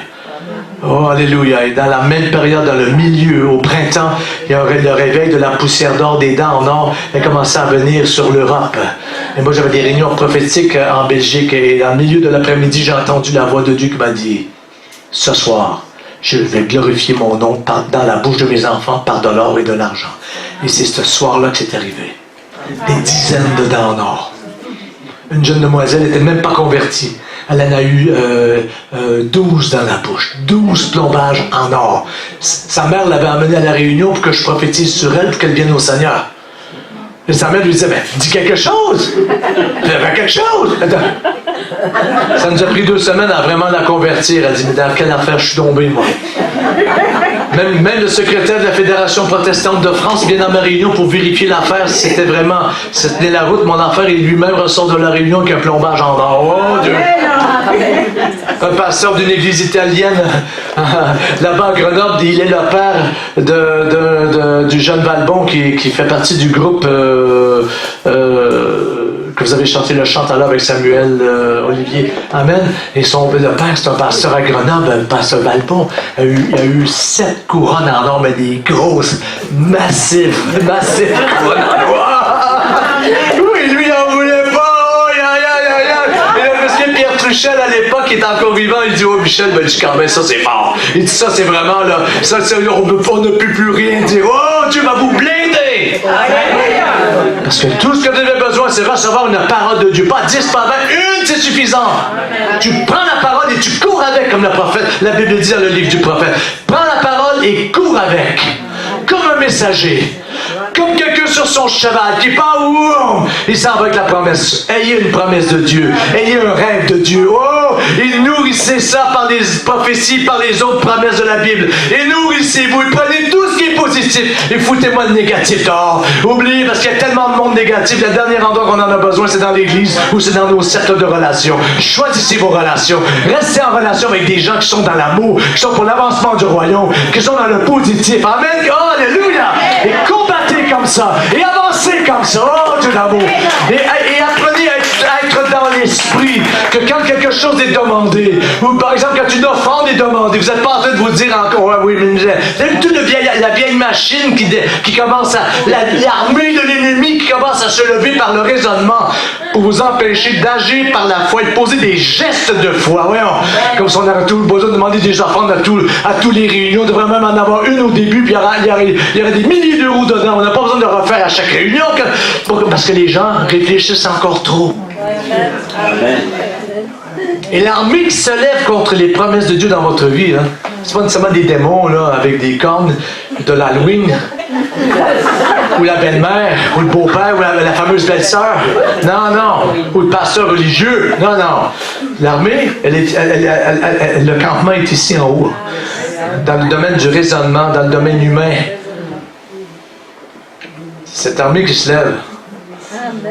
Oh, alléluia. Et dans la même période, dans le milieu, au printemps, il y aurait le réveil de la poussière d'or, des dents en or, elle commençait à venir sur l'Europe. Et moi, j'avais des réunions prophétiques en Belgique. Et dans le milieu de l'après-midi, j'ai entendu la voix de Dieu qui m'a dit, ce soir, je vais glorifier mon nom dans la bouche de mes enfants par de l'or et de l'argent. Et c'est ce soir-là que c'est arrivé. Des dizaines de dents en or. Une jeune demoiselle n'était même pas convertie. Elle en a eu 12 dans la bouche. 12 plombages en or. Sa mère l'avait emmenée à la réunion pour que je prophétise sur elle pour qu'elle vienne au Seigneur. Et sa mère lui disait, ben, dis quelque chose. Fais quelque chose. Ça nous a pris 2 semaines à vraiment la convertir. Elle dit, mais dans quelle affaire je suis tombé, moi? Même le secrétaire de la Fédération protestante de France vient dans ma réunion pour vérifier l'affaire. Si c'était vraiment, si c'était la route, mon affaire, et lui-même ressort de la réunion avec un plombage en or. Oh Dieu! Un pasteur d'une église italienne, là-bas à Grenoble, il est le père du jeune Valbon qui fait partie du groupe que vous avez chanté le chant tout à l'heure avec Samuel Olivier. Amen. Et le père, c'est un pasteur à Grenoble, pasteur Valbon. Il a eu 7 couronnes en or, mais des grosses, massives couronnes en or. Oui, lui, il en voulait pas. Et le monsieur Pierre Truchel, à l'époque, qui est encore vivant, il dit, oh, Michel, ben, il dit, quand même, ça, c'est fort. Il dit, ça, c'est vraiment, là, ça, on ne peut plus rien dire. Oh, Dieu va vous blinder. Parce que tout ce que vous avez besoin, c'est recevoir une parole de Dieu. Pas 10, pas 20, une, c'est suffisant. Tu prends la parole et tu cours avec, comme le prophète. La Bible dit dans le livre du prophète. Prends la parole et cours avec. Comme un messager. Comme quelqu'un sur son cheval qui part, il s'en va avec la promesse. Ayez une promesse de Dieu. Ayez un rêve de Dieu. Oh, et nourrissez ça par les prophéties, par les autres promesses de la Bible. Et nourrissez-vous. Et prenez tout ce qui est positif. Et foutez-moi le négatif dehors. Oubliez, parce qu'il y a tellement de monde négatif. Le dernier endroit qu'on en a besoin, c'est dans l'église ou c'est dans nos cercles de relations. Choisissez vos relations. Restez en relation avec des gens qui sont dans l'amour, qui sont pour l'avancement du royaume, qui sont dans le positif. Amen. Oh, alléluia. Et combattez comme ça. Et avancez comme ça. Oh, Dieu d'amour. Et apprenez à être dans l'esprit. Que quand quelque chose est demandé, ou par exemple quand une offrande est demandée, vous n'êtes pas en train de vous dire encore, oui, mais vous avez toute la vieille machine qui commence à, l'armée de l'ennemi qui commence à se lever par le raisonnement pour vous empêcher d'agir par la foi et de poser des gestes de foi. Voyons, comme si on aurait tout besoin de demander des offrandes à tous les réunions. On devrait même en avoir une au début, puis il y aurait des milliers d'euros dedans. On n'a pas besoin de refaire à chaque réunion parce que les gens réfléchissent encore trop. Amen. Et l'armée qui se lève contre les promesses de Dieu dans votre vie, hein, c'est pas nécessairement des démons là, avec des cornes de l'Halloween, ou la belle-mère, ou le beau-père, ou la fameuse belle-sœur. Non. Ou le pasteur religieux. Non. L'armée, le campement est ici en haut. Dans le domaine du raisonnement, dans le domaine humain. C'est cette armée qui se lève.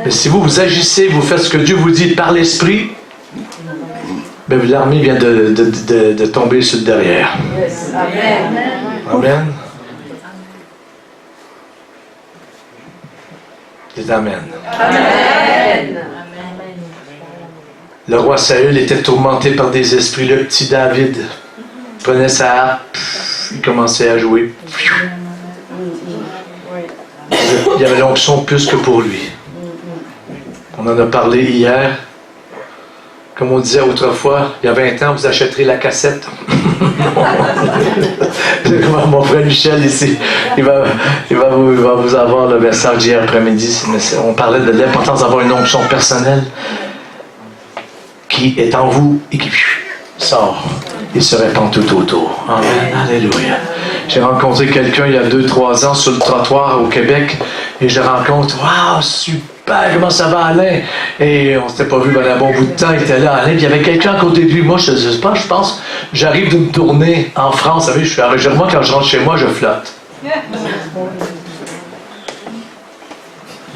Mais si vous agissez, vous faites ce que Dieu vous dit par l'esprit, ben l'armée vient de tomber sur le derrière. Amen. Dites Amen. Amen. Le roi Saül était tourmenté par des esprits. Le petit David prenait sa harpe, il commençait à jouer. Il y avait l'onction plus que pour lui. On en a parlé hier. Comme on disait autrefois, il y a 20 ans, vous achèterez la cassette. Mon frère Michel ici, il va vous avoir le message d'hier après-midi. On parlait de l'importance d'avoir une onction personnelle qui est en vous et qui sort et se répand tout autour. Amen. Alléluia. J'ai rencontré quelqu'un il y a 2-3 ans sur le trottoir au Québec et je rencontre, waouh, super, comment ça va Alain? Et on s'était pas vu pendant un bon bout de temps, il était là, Alain, puis il y avait quelqu'un à côté de lui. Moi, je pense, j'arrive d'une tournée en France, vous savez, je suis à Région, quand je rentre chez moi, je flotte.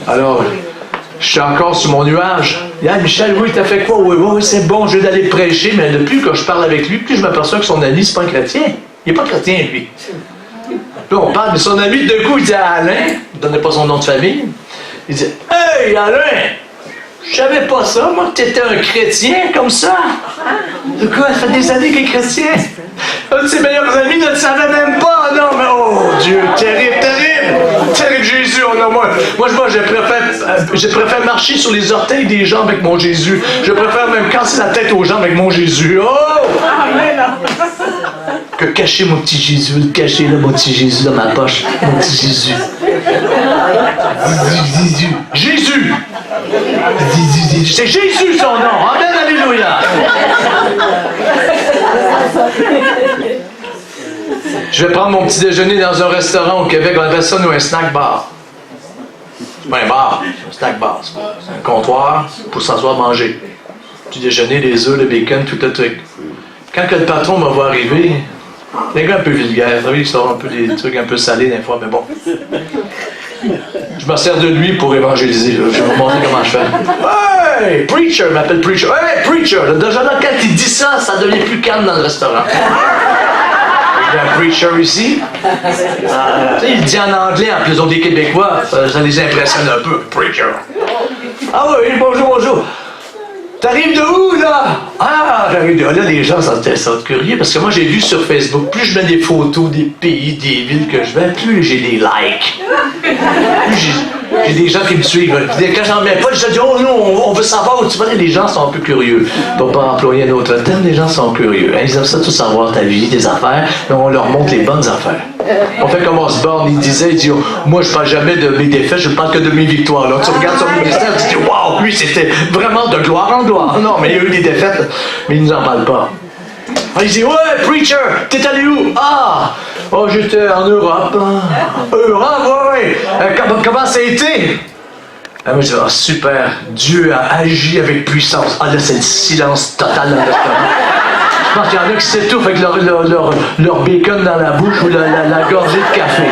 Alors, je suis encore sur mon nuage. Ah, Michel, oui, t'as fait quoi? Oui, c'est bon, je vais d'aller prêcher, mais depuis que je parle avec lui, plus je m'aperçois que son ami, c'est pas un chrétien. Il n'est pas chrétien, lui. Là, on parle, mais son ami, d'un coup, il dit à Alain, il ne donnait pas son nom de famille, il dit, hey, Alain, je savais pas ça, moi, que t'étais un chrétien comme ça. De quoi? Ça fait des années qu'il est chrétien. Un de ses meilleurs amis ne le savait même pas. Non, mais oh Dieu, terrible. Terrible Jésus. Oh non, moi, je préfère marcher sur les orteils des gens avec mon Jésus. Je préfère même casser la tête aux gens avec mon Jésus. Oh! Que cacher mon petit Jésus, cacher là, mon petit Jésus dans ma poche. Mon petit Jésus. Jésus. C'est Jésus son nom. Amen, alléluia. Je vais prendre mon petit déjeuner dans un restaurant au Québec. On appelle ça, nous, un snack bar. C'est pas un bar, c'est un snack bar. C'est un comptoir pour s'asseoir manger. Du déjeuner, les œufs, le bacon, tout le truc. Quand que le patron me voit arriver, les gars un peu vulgaires, vous savez, ils sortent un peu des trucs un peu salés des fois, mais bon. Je me sers de lui pour évangéliser. Je vais vous montrer comment je fais. Hey, preacher, il m'appelle preacher. Hey, preacher. Déjà là, quand il dit ça, ça devient plus calme dans le restaurant. Il y a un preacher ici. Il dit en anglais, en plus, on est Québécois. Ça les impressionne un peu. Preacher. Ah oui, bonjour, bonjour. T'arrives de où, là? Ah, j'arrive de... Là, les gens sont curieux, parce que moi, j'ai vu sur Facebook, plus je mets des photos des pays, des villes que je vais, plus j'ai des likes. Plus j'ai des gens qui me suivent. Quand j'en mets pas, je dis, oh non, on veut savoir où tu vas. Les gens sont un peu curieux. Pour pas employer un autre terme, les gens sont curieux. Ils aiment ça tout savoir, ta vie, tes affaires, mais on leur montre les bonnes affaires. On fait comme Osborne, il dit, oh, moi je parle jamais de mes défaites, je parle que de mes victoires. Là, tu regardes son ministère, tu dis, waouh, lui c'était vraiment de gloire en gloire. Non, mais il y a eu des défaites, mais il nous en parle pas. Il dit, ouais, preacher, t'es allé où? Ah, oh, j'étais en Europe. Europe, ouais. Comment ça a été? Ah, moi, je dis, oh, super, Dieu a agi avec puissance. Ah, là, c'est le silence total dans le restaurant. Je pense qu'il y en a qui s'étouffent avec leur bacon dans la bouche ou la gorgée de café.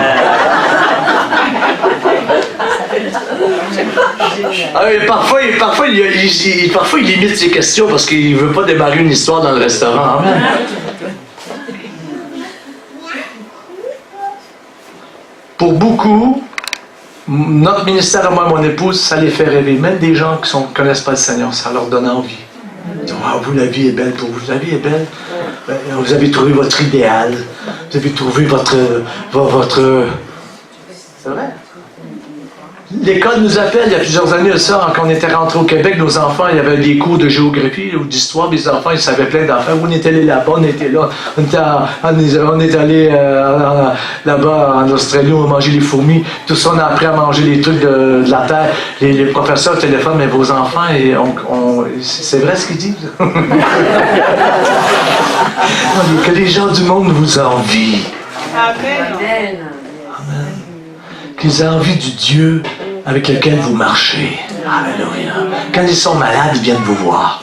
Ah, parfois, il limite ses questions parce qu'il ne veut pas démarrer une histoire dans le restaurant. Amen. Pour beaucoup, notre ministère à moi et mon épouse, ça les fait rêver. Même des gens qui ne connaissent pas le Seigneur, ça leur donne envie. Ils disent, wow, vous, la vie est belle pour vous. La vie est belle. Vous avez trouvé votre idéal. Vous avez trouvé votre... C'est vrai? L'école nous appelle, il y a plusieurs années de ça, quand on était rentré au Québec, nos enfants, il y avait des cours de géographie ou d'histoire, les enfants, ils savaient plein d'affaires. On était allé là-bas, on était là, on est allé là-bas en Australie, on a mangé les fourmis, tout ça, on a appris à manger les trucs de la terre. Les professeurs téléphonent, mais vos enfants, et c'est vrai ce qu'ils disent? Que les gens du monde vous envient. Amen. Qu'ils aient envie du Dieu avec lequel vous marchez. Alléluia. Quand ils sont malades, ils viennent vous voir.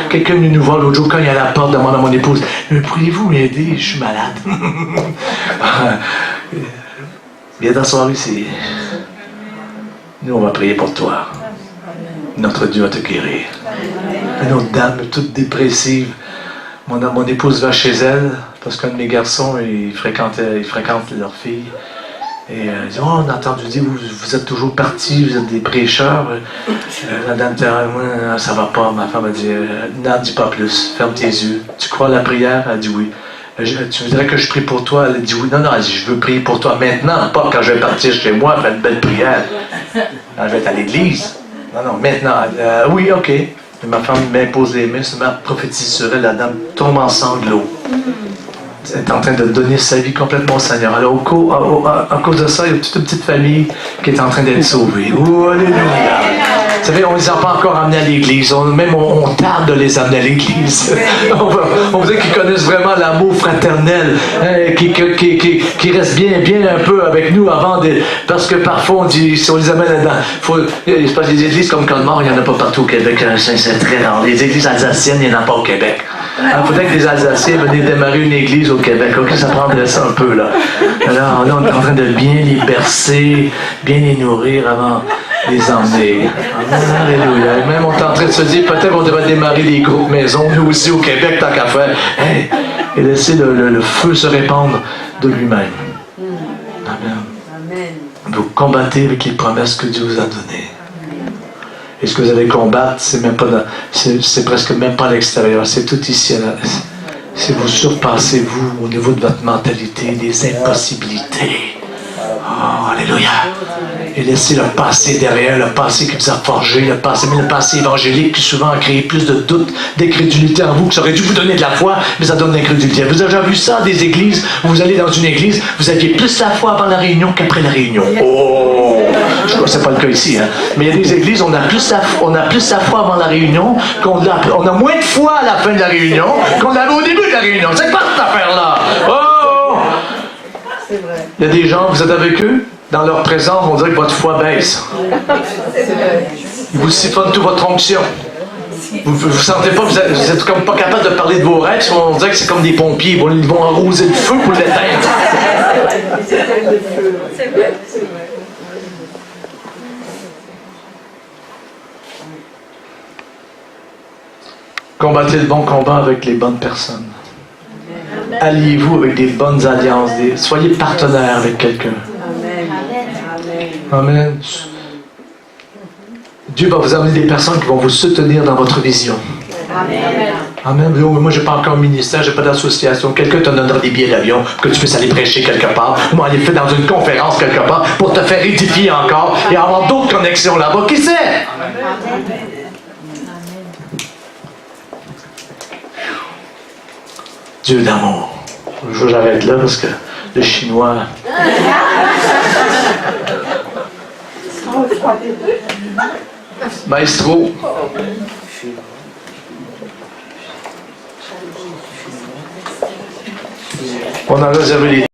Quelqu'un est venu nous voir l'autre jour, quand il est à la porte, demande à mon épouse, pourriez-vous m'aider? Je suis malade. Viens t'asseoir ici. Nous, on va prier pour toi. Notre Dieu va te guérir. Une autre dame, toute dépressive. Mon épouse va chez elle, parce qu'un de mes garçons, il fréquente leur fille. Et elle dit, oh, on a entendu dire, vous êtes toujours partis, vous êtes des prêcheurs. La dame dit, moi, ça va pas. Ma femme a dit, n'en dis pas plus, ferme tes yeux. Tu crois à la prière? Elle dit oui. Tu voudrais que je prie pour toi? Elle dit oui. Non, elle dit, je veux prier pour toi maintenant, pas quand je vais partir chez moi, faire une belle prière. Je vais être à l'église. Non, maintenant. Oui, ok. Et ma femme m'impose les mains, se met à prophétiser sur elle, la dame tombe en sanglots. Elle est en train de donner sa vie complètement au Seigneur. Alors, à cause de ça, il y a toute une petite famille qui est en train d'être sauvée. Oh, alléluia! Vous savez, on ne les a pas encore amenés à l'église. On tarde de les amener à l'église. On veut qu'ils connaissent vraiment l'amour fraternel, hein, qui reste bien un peu avec nous avant de... Parce que parfois, on dit, si on les amène là-dedans, il se passe des églises comme Colmar, il n'y en a pas partout au Québec. C'est très rare. Les églises alsaciennes, il n'y en a pas au Québec. Il faudrait que les Alsaciens venaient démarrer une église au Québec. Ok, ça prendrait ça un peu, là. Alors, là, on est en train de bien les bercer, bien les nourrir avant de les emmener. Alléluia. Même on est en train de se dire, peut-être qu'on devrait démarrer des groupes maisons, nous aussi au Québec, tant qu'à faire. Hey, et laisser le feu se répandre de lui-même. Amen. Vous combattez avec les promesses que Dieu vous a données. Et ce que vous allez combattre, c'est presque même pas à l'extérieur, c'est tout ici. C'est vous surpassez, vous, au niveau de votre mentalité, des impossibilités. Oh, alléluia. Et laissez le passé derrière, le passé qui vous a forgé, le passé évangélique qui souvent a créé plus de doutes, d'incrédulité en vous, que ça aurait dû vous donner de la foi, mais ça donne de l'incrédulité. Vous avez déjà vu ça, des églises, où vous allez dans une église, vous aviez plus la foi avant la réunion qu'après la réunion. Oh! Je crois que c'est pas le cas ici, hein. Mais il y a des églises, on a plus la foi avant la réunion, on a moins de foi à la fin de la réunion qu'on avait au début de la réunion. C'est pas cette affaire-là! Oh! C'est vrai. Il y a des gens, vous êtes avec eux, dans leur présence, on dirait que votre foi baisse. Ils vous siphonnent toute votre onction. Vous sentez pas, vous êtes comme pas capable de parler de vos rêves, on dirait que c'est comme des pompiers, ils vont arroser le feu pour l'éteindre. C'est vrai. Combattez le bon combat avec les bonnes personnes. Alliez-vous avec des bonnes alliances. Soyez partenaire avec quelqu'un. Amen. Dieu va vous amener des personnes qui vont vous soutenir dans votre vision. Amen. Oh, moi, je n'ai pas encore un ministère, je n'ai pas d'association. Quelqu'un te donnera des billets d'avion pour que tu puisses aller prêcher quelque part ou aller faire dans une conférence quelque part pour te faire édifier encore et avoir d'autres connexions là-bas. Qui sait? Dieu d'amour. J'arrête là parce que le chinois... Maestro. On a réservé les